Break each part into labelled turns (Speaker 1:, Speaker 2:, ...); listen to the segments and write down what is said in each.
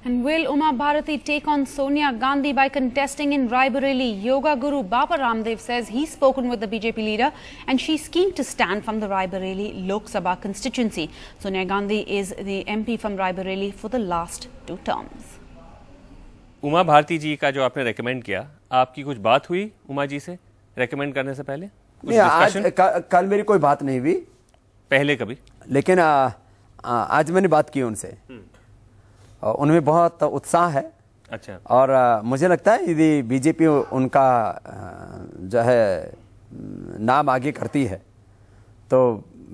Speaker 1: And will Uma Bharati take on Sonia Gandhi by contesting in Raebareli? Yoga Guru Baba Ramdev says he's spoken with the BJP leader and she's keen to stand from the Raebareli Lok Sabha constituency. Sonia Gandhi is the MP from Raebareli for the last 2 terms.
Speaker 2: Uma Bharti जी का जो आपने recommend किया, आपकी कुछ बात हुई उमा जी से recommend करने से पहले?
Speaker 3: नहीं, आज कल मेरी कोई बात नहीं हुई।
Speaker 2: पहले कभी? लेकिन
Speaker 3: आज मैंने बात की उनसे। उनमें बहुत उत्साह है।
Speaker 2: अच्छा।
Speaker 3: और मुझे लगता है यदि बीजेपी उनका जो है नाम आगे करती है तो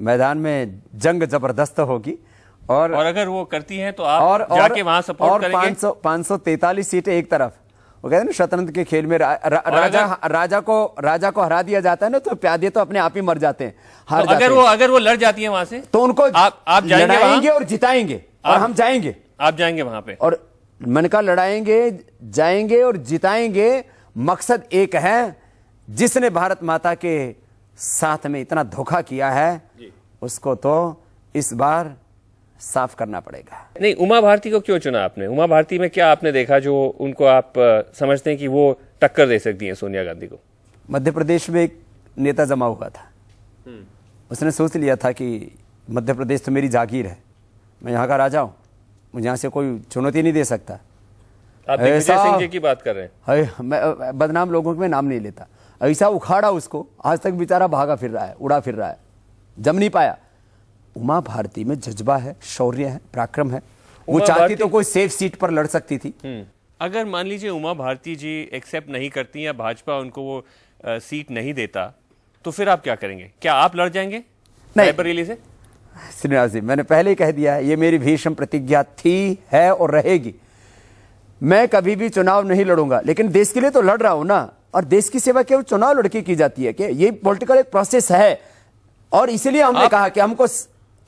Speaker 3: मैदान में जंग जबरदस्त होगी। और अगर वो करती हैं तो आप जाके वहां सपोर्ट करेंगे। 543 सीटें एक तरफ, वो कहते हैं ना शतरंज के खेल में राजा को हरा दिया जाता है ना, तो प्यादे तो अपने आप ही मर जाते हैं।
Speaker 2: तो अगर वो लड़ जाती है वहां से तो उनको आप
Speaker 3: लड़ाएंगे और जिताएंगे और हम जाएंगे।
Speaker 2: आप जाएंगे वहां पे? और
Speaker 3: मैंने कहा लड़ाएंगे, जाएंगे और जिताएंगे। मकसद एक है, जिसने भारत माता के साथ में इतना धोखा किया है उसको तो इस बार साफ करना पड़ेगा।
Speaker 2: नहीं, उमा भारती को क्यों चुना आपने? उमा भारती में क्या आपने देखा जो उनको आप समझते हैं कि वो टक्कर दे सकती हैं सोनिया गांधी को?
Speaker 3: मध्य प्रदेश में एक नेता जमा हुआ था। उसने सोच लिया था कि मध्य प्रदेश तो मेरी जागीर है, मैं यहाँ का राजा हूँ, मुझे यहाँ से कोई चुनौती नहीं दे सकता।
Speaker 2: आप दिग्विजय सिंह जी की बात कर रहे हैं?
Speaker 3: मैं बदनाम लोगों के नाम नहीं लेता। ऐसा उखाड़ा उसको, आज तक बेचारा भागा फिर रहा है, उड़ा फिर रहा है, जम नहीं पाया। उमा भारती में जज्बा है, शौर्य है, पराक्रम है। वो चाहती तो कोई सेफ सीट पर लड़ सकती थी।
Speaker 2: अगर मान लीजिए उमा भारती जी एक्सेप्ट नहीं करती या भाजपा उनको वो सीट नहीं देता तो फिर आप क्या करेंगे? क्या आप लड़ जाएंगे रायबरेली से?
Speaker 3: श्रीनिवास जी, मैंने पहले ही कह दिया है, ये मेरी भीषण प्रतिज्ञा थी, है और रहेगी। मैं कभी भी चुनाव नहीं लड़ूंगा, लेकिन देश के लिए तो लड़ रहा हूं ना। और देश की सेवा केवल चुनाव लड़के की जाती है क्या? ये पॉलिटिकल एक प्रोसेस है। और इसीलिए हमने कहा कि हमको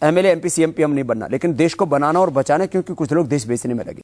Speaker 3: एमएलए, एमपी, सीएम, पीएम नहीं बनना, लेकिन देश को बनाना और बचाना, क्योंकि कुछ लोग देश बेचने में लगे।